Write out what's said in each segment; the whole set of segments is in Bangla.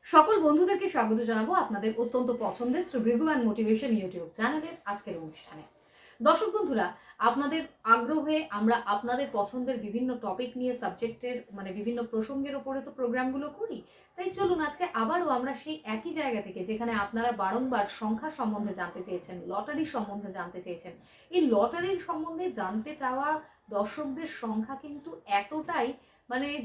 সকল বন্ধুদেরকে স্বাগত জানাবো আপনাদের অত্যন্ত পছন্দের Shri Bhrigu and motivation YouTube চ্যানেলের আজকের অনুষ্ঠানে। দর্শক বন্ধুরা, আপনাদের আগ্রহে আমরা আপনাদের পছন্দের বিভিন্ন টপিক নিয়ে সাবজেক্টের বিভিন্ন প্রসঙ্গের ওপরে তো প্রোগ্রামগুলো করি। তাই চলুন আজকে আবারও আমরা সেই একই জায়গা থেকে, যেখানে আপনারা বারংবার সংখ্যা সম্বন্ধে জানতে চেয়েছেন, লটারি সম্বন্ধে জানতে চেয়েছেন, এই লটারির সম্বন্ধে জানতে চাওয়া দর্শকদের সংখ্যা কিন্তু এতটাই,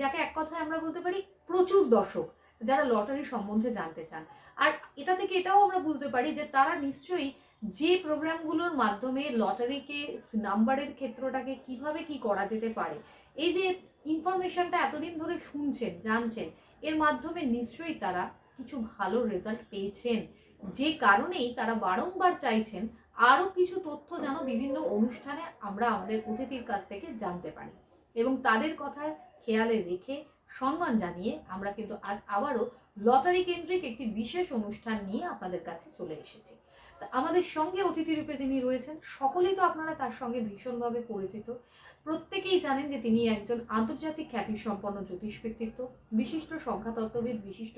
যাকে এক কথায় আমরা বলতে পারি প্রচুর দর্শক যারা লটারি সম্বন্ধে জানতে চান। আর এটা থেকে এটাও আমরা বুঝতে পারি যে তারা নিশ্চয়ই যে প্রোগ্রামগুলোর মাধ্যমে লটারিকে নাম্বারের ক্ষেত্রটাকে কিভাবে কি করা যেতে পারে, এই যে ইনফরমেশনটা এতদিন ধরে শুনছেন, জানছেন, এর মাধ্যমে নিশ্চয়ই তারা কিছু ভালো রেজাল্ট পেয়েছেন, যে কারণেই তারা বারংবার চাইছেন আরও কিছু তথ্য যেন বিভিন্ন অনুষ্ঠানে আমরা আমাদের অতিথির কাছ থেকে জানতে পারি। এবং তাদের কথা খেয়ালে রেখে, সম্মান জানিয়ে আমরা কিন্তু আজ আবারও লটারি কেন্দ্রিক একটি বিশেষ অনুষ্ঠান নিয়ে আপনাদের কাছে চলে এসেছি। তা আমাদের সঙ্গে অতিথি রূপে যিনি রয়েছেন, সকলেই তো আপনারা তার সঙ্গে ভীষণভাবে পরিচিত। প্রত্যেকেই জানেন যে তিনি একজন আন্তর্জাতিক খ্যাতিসম্পন্ন জ্যোতিষ ব্যক্তিত্ব, বিশিষ্ট সংখ্যাতত্ত্ববিদ, বিশিষ্ট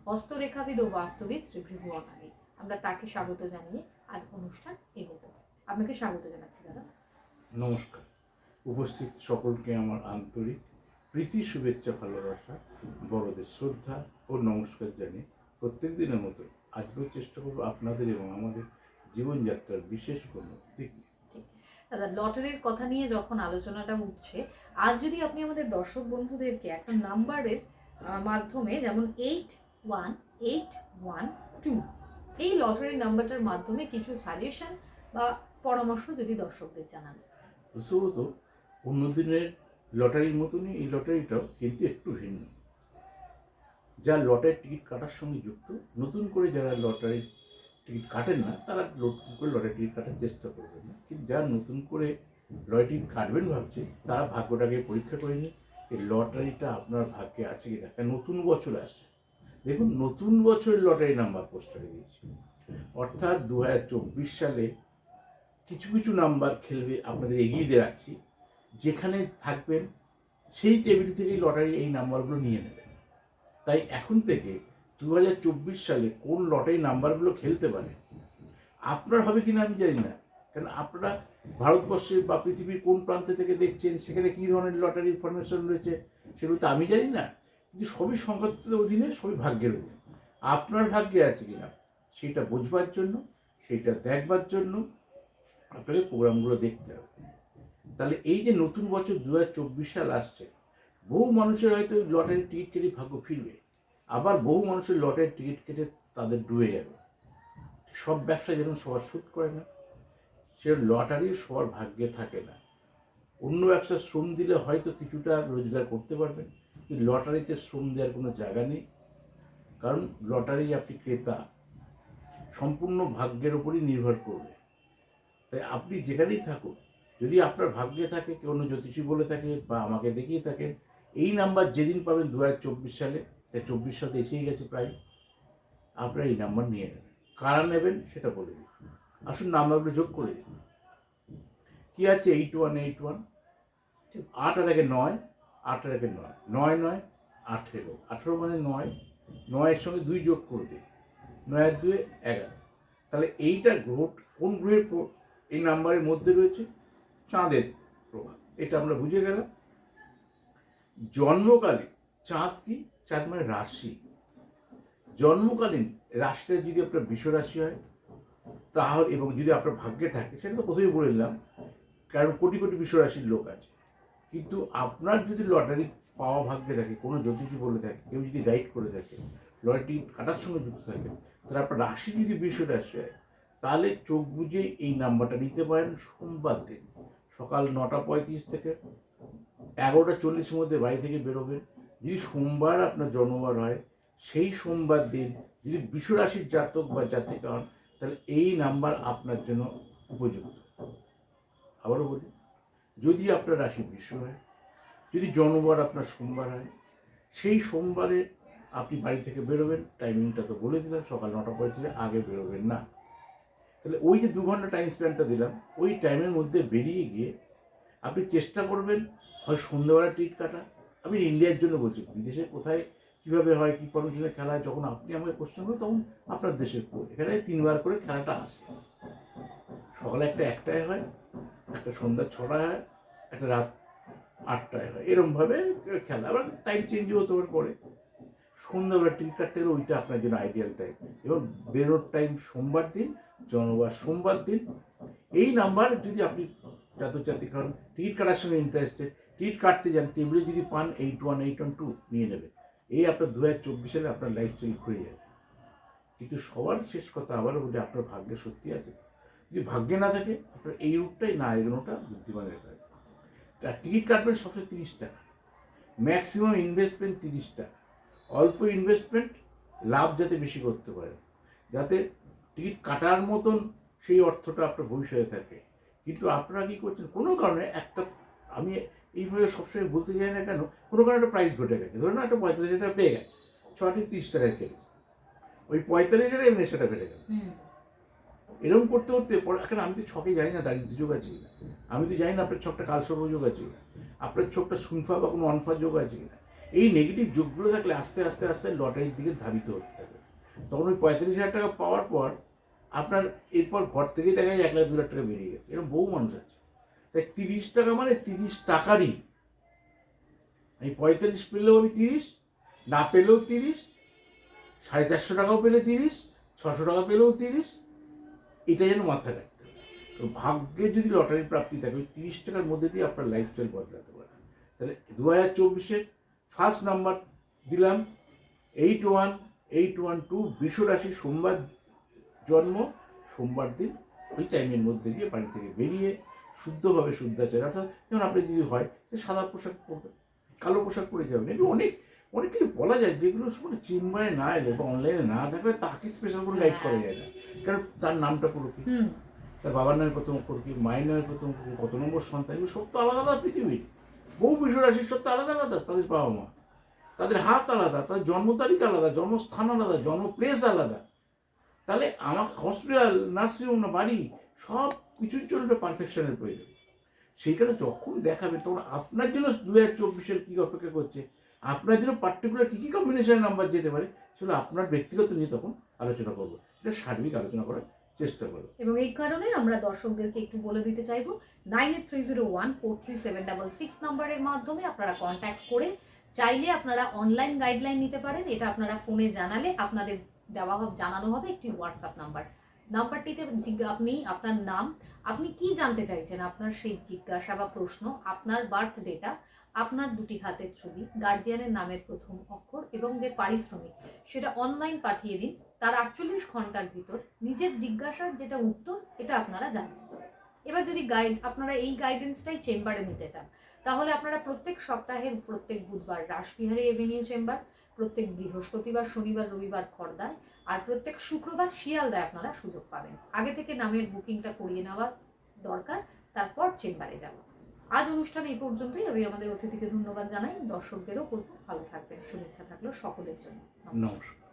হস্তরেখাবিদ ও বাস্তুবিদ শ্রী ভৃগু অনাদি। আমরা তাকে স্বাগত জানিয়ে আজ অনুষ্ঠান এগোবো। আপনাকে স্বাগত জানাচ্ছি দাদা। নমস্কার। উপস্থিত সকলকে আমার আন্তরিক প্রীতি, শুভেচ্ছা, ভালোবাসা, বড়দের শ্রদ্ধা ও নমস্কার জানিয়ে প্রত্যেক দিনের মতো আজকেও চেষ্টা করবো আপনাদের এবং আমাদের জীবনযাত্রার বিশেষ কোনো দিক নিয়ে। দাদা, লটারির কথা নিয়ে যখন আলোচনাটা উঠছে, আজ যদি আপনি আমাদের দর্শক বন্ধুদেরকে একটা নাম্বারের মাধ্যমে, যেমন 81812, এই লটারি নাম্বারটার মাধ্যমে কিছু সাজেশন বা পরামর্শ যদি দর্শকদের জানান। প্রথমত অন্যদিনের লটারির মতনই এই লটারিটাও কিন্তু একটু ভিন্ন। যা লটারির টিকিট কাটার সঙ্গে যুক্ত, নতুন করে যারা লটারির টিকিট কাটেন না তারা নতুন করে লটারি টিকিট কাটার চেষ্টা করবেন না, কিন্তু যারা নতুন করে লটারি টিকিট কাটবেন ভাবছে তারা ভাগ্যটাকে পরীক্ষা করে নিন এই লটারিটা আপনার ভাগ্যে আছে কিনা। কারণ নতুন বছর আসছে, দেখুন নতুন বছরের লটারি নাম্বার পোস্টারে দিয়েছি, অর্থাৎ 2024 সালে কিছু কিছু নাম্বার খেলবে, আপনাদের এগিয়ে দিয়ে রাখছি। যেখানে থাকবেন সেই টেবিল থেকেই লটারি এই নাম্বারগুলো নিয়ে নেবেন। তাই এখন থেকে 2024 সালে কোন লটারি নাম্বারগুলো খেলতে পারে আপনার হবে কিনা আমি জানি না, কারণ আপনারা ভারতবর্ষের বা পৃথিবীর কোন প্রান্ত থেকে দেখছেন, সেখানে কী ধরনের লটারি ইনফরমেশন রয়েছে সেগুলো তো আমি জানি না, কিন্তু সবই সংখ্যাতত্ত্বের অধীনে, সবই ভাগ্যের অধীনে। আপনার ভাগ্যে আছে কিনা সেটা বোঝবার জন্য, সেটা দেখবার জন্য আপনাকে প্রোগ্রামগুলো দেখতে হবে। তাহলে এই যে নতুন বছর 2024 সাল আসছে, বহু মানুষের হয়তো লটারির টিকিট কেটে ভাগ্য ফিরবে, আবার বহু মানুষের লটারির টিকিট কেটে তাদের ডুবে যাবে। সব ব্যবসা যেমন সবার শ্যুট করে না, সে লটারি সবার ভাগ্যে থাকে না। অন্য ব্যবসার শ্রম দিলে হয়তো কিছুটা রোজগার করতে পারবেন, কিন্তু লটারিতে শ্রম দেওয়ার কোনো জায়গা নেই, কারণ লটারি আপনি ক্রেতা, সম্পূর্ণ ভাগ্যের উপরই নির্ভর করবে। তাই আপনি যেখানেই থাকুন, যদি আপনার ভাগ্যে থাকে, কেউ অন্য জ্যোতিষী বলে থাকে বা আমাকে দেখিয়ে থাকেন, এই নাম্বার যেদিন পাবেন 2024 সালে, 24 সালে এসেই গেছে প্রায়, আপনারা এই নাম্বার নিয়ে নেবেন। কারা নেবেন সেটা বলে দিন, আসুন নাম্বারগুলো যোগ করে দিন। কী আছে? 8181, 8 আর 9, 8 আর 9, 9 9 18, 18 মানে 9, 9-এর সঙ্গে 2 যোগ করে দিন, 9 আর 2 11। তাহলে এইটা গ্রহ, কোন গ্রহের এই নাম্বারের মধ্যে রয়েছে? চাঁদের প্রভাব, এটা আমরা বুঝে গেলাম। জন্মকালীন চাঁদ কি? চাঁদ মানে রাশি। জন্মকালীন রাশিটা যদি আপনার বৃষ রাশি হয় তাহলে, এবং যদি আপনার ভাগ্যে থাকে, সেটা তো প্রথমেই বলে দিলাম, কারণ কোটি কোটি বৃষ রাশির লোক আছে। কিন্তু আপনার যদি লটারি পাওয়া ভাগ্যে থাকে, কোনো জ্যোতিষী বলে থাকে, কেউ যদি গাইড করে থাকে, লটারি কাটার সঙ্গে যুক্ত থাকে, তাহলে আপনার রাশি যদি বৃষ রাশি হয়, তাহলে চোখ বুঝে এই নাম্বারটা নিতে পারেন। সোমবার দিন সকাল 9:35 থেকে 11:40 মধ্যে বাড়ি থেকে বেরোবেন। যদি সোমবার আপনার জন্মবার হয়, সেই সোমবার দিন যদি বৃষ রাশির জাতক বা জাতিকা হন, তাহলে এই নাম্বার আপনার জন্য উপযুক্ত। আবারও বলি, যদি আপনার রাশি বৃষ হয়, যদি জন্মবার আপনার সোমবার হয়, সেই সোমবারে আপনি বাড়ি থেকে বেরোবেন। টাইমিংটা তো বলে দিলাম, সকাল 9:35 আগে বেরোবেন না। তাহলে ওই যে 2 ঘন্টা টাইম স্প্যানটা দিলাম, ওই টাইমের মধ্যে বেরিয়ে গিয়ে আপনি চেষ্টা করবেন হয় সন্ধ্যেবেলা টিকিট কাটা। আমি ইন্ডিয়ার জন্য বলছি, বিদেশে কোথায় কীভাবে হয়, কী পারমিশনে খেলা হয়, যখন আপনি আমাকে কোশ্চেন করবেন তখন আপনার দেশের কোড এখানে 3বার করে খেলাটা আসে। সকালে একটায় হয়, একটা সন্ধ্যা 6টায় হয়, একটা রাত 8টায় হয়, এরকমভাবে খেলা। আবার টাইম চেঞ্জও হতে পারে পরে। সন্ধ্যাবেলা টিকিট কাটতে গেলে ওইটা আপনার জন্য আইডিয়াল টাইম। এবং বেরোর টাইম সোমবার দিন, জন্মবার সোমবার দিন। এই নাম্বার যদি আপনি ছাত্রছাত্রী হন, টিকিট কাটার সঙ্গে ইন্টারেস্টেড, টিকিট কাটতে যান, টেবিলে যদি পান 818112 নিয়ে নেবেন। এই আপনার 2024 সালে আপনার লাইফস্টাইল ঘুরে যাবে। কিন্তু সবার শেষ কথা আবারও বলি, আপনার ভাগ্যে সত্যি আছে। যদি ভাগ্যে না থাকে, আপনার এই রুটটাই না এগোনোটা বুদ্ধিমানের কাজ। টিকিট কাটবেন সবসময় 30 টাকা, ম্যাক্সিমাম ইনভেস্টমেন্ট 30 টাকা। অল্প ইনভেস্টমেন্ট, লাভ যাতে বেশি করতে পারেন, যাতে টিকিট কাটার মতন সেই অর্থটা আপনার ভবিষ্যতে থাকে। কিন্তু আপনারা কী করছেন, কোনো কারণে একটা, আমি এইভাবে সবসময় বলতে চাই না কেন, কোনো কারণে একটা প্রাইস ঘটে গেছে, ধরুন একটা 45,000 টাকা পেয়ে গেছে, 6টি 30 টাকায় কেটেছে, ওই 45,000 এমনি সেটা বেড়ে গেল। এরকম করতে করতে পরে, এখন আমি তো ছকে জানি না দারিদ্র যোগ আছে কিনা, আমি তো জানি না আপনার ছকটা কালসর্প যোগ আছে কিনা, আপনার ছকটা সুনফা বা কোনো অনফা যোগ আছে কিনা। এই নেগেটিভ যোগগুলো থাকলে আস্তে আস্তে আস্তে লটারির দিকে ধাবিত হতে থাকে। তখন ওই 45,000 টাকা পাওয়ার পর আপনার এরপর ঘর থেকেই দেখা যায় 1 লাখ 2 লাখ টাকা বেরিয়ে গেছে। এরকম বহু মানুষ আছে। তাই 30 টাকা মানে 30 টাকারই, আমি 45 পেলেও আমি 30, না পেলেও 30, 450 টাকাও পেলে 30, 600 টাকা পেলেও 30, এটা যেন মাথায় রাখতে হবে। তো ভাগ্যে যদি লটারি প্রাপ্তি থাকে, ওই 30 টাকার মধ্যে দিয়ে আপনার লাইফস্টাইল বদলাতে পারে। তাহলে 2024-এর ফার্স্ট নাম্বার দিলাম 818112, বৃষ রাশি, সোমবার জন্ম, সোমবার দিন ওই টাইমের মধ্যে গিয়ে বাড়ি থেকে বেরিয়ে শুদ্ধভাবে শুদ্ধাচার, অর্থাৎ যেমন আপনি যদি হয় সাদা পোশাক পরবেন, কালো পোশাক পরে যাবেন। এগুলো অনেক অনেক কিছু বলা যায়, যেগুলো মানে চেম্বারে না এলে বা অনলাইনে না থাকলে তাকে স্পেশাল করে গাইড করা যায় না। কারণ তার নামটা পুরো কি, তার বাবার নামের প্রথম অক্ষর কি, মায়ের নামের প্রথম অক্ষর কি, কত নম্বর সন্তান, এগুলো সব তো আলাদা আলাদা পৃথিবীর। বহু বৃষ রাশির সব তো আলাদা আলাদা, তাদের বাবা মা, তাদের হাত আলাদা, তাদের জন্ম তারিখ আলাদা, জন্মস্থান আলাদা, জন্ম প্লেস আলাদা। তাহলে আমার হসপিটাল, নার্সিংহোম না বাড়ি, সব কিছুর জন্য একটা পারফেকশনের প্রয়োজন। সেইখানে যখন দেখাবে তখন আপনার জন্য 2024-এর কী অপেক্ষা করছে, আপনার জন্য পার্টিকুলার কী কী কম্বিনেশনের নাম্বার যেতে পারে, সেগুলো আপনার ব্যক্তিগত নিয়ে তখন আলোচনা করবো। এটা সার্বিক আলোচনা করার চেষ্টা করবো। এবং এই কারণে আমরা দর্শকদেরকে একটু বলে দিতে চাইবো, 9830143766 নাম্বারের মাধ্যমে আপনারা কন্ট্যাক্ট করে চাইলে আপনারা অনলাইন গাইডলাইন নিতে পারেন। এটা আপনারা ফোনে জানালে আপনাদের জানানো হবে একটি হোয়াটসঅ্যাপ নাম্বারটিতে আপনি আপনার নাম, আপনি কি জানতে চাইছেন, আপনার সেই জিজ্ঞাসা বা প্রশ্ন, আপনার বার্থ ডেটা, আপনার দুটি হাতের ছবি, গার্জিয়ানের নামের প্রথম অক্ষর এবং যে পারিশ্রমিক, সেটা অনলাইন পাঠিয়ে দিন। তার 48 ঘন্টার ভিতর নিজের জিজ্ঞাসার যেটা উত্তর, এটা আপনারা জানেন। এবার যদি আপনারা এই গাইডেন্সটাই চেম্বারে নিতে চান, তাহলে আপনারা প্রত্যেক সপ্তাহের প্রত্যেক বুধবার রাসবিহারী এভিনিউ চেম্বার, প্রত্যেক বৃহস্পতিবার, শনিবার, রবিবার খড়দায়, আর প্রত্যেক শুক্রবার শিয়ালদায় আপনারা সুযোগ পাবেন। আগে থেকে নামের বুকিংটা করিয়ে নেওয়া দরকার, তারপর চেম্বারে যাওয়া। আজ অনুষ্ঠান এই পর্যন্তই। আমি আমাদের অতিথিকে ধন্যবাদ জানাই, দর্শকদেরও বলবো ভালো থাকবেন। শুভেচ্ছা থাকলো সকলের জন্য। নমস্কার।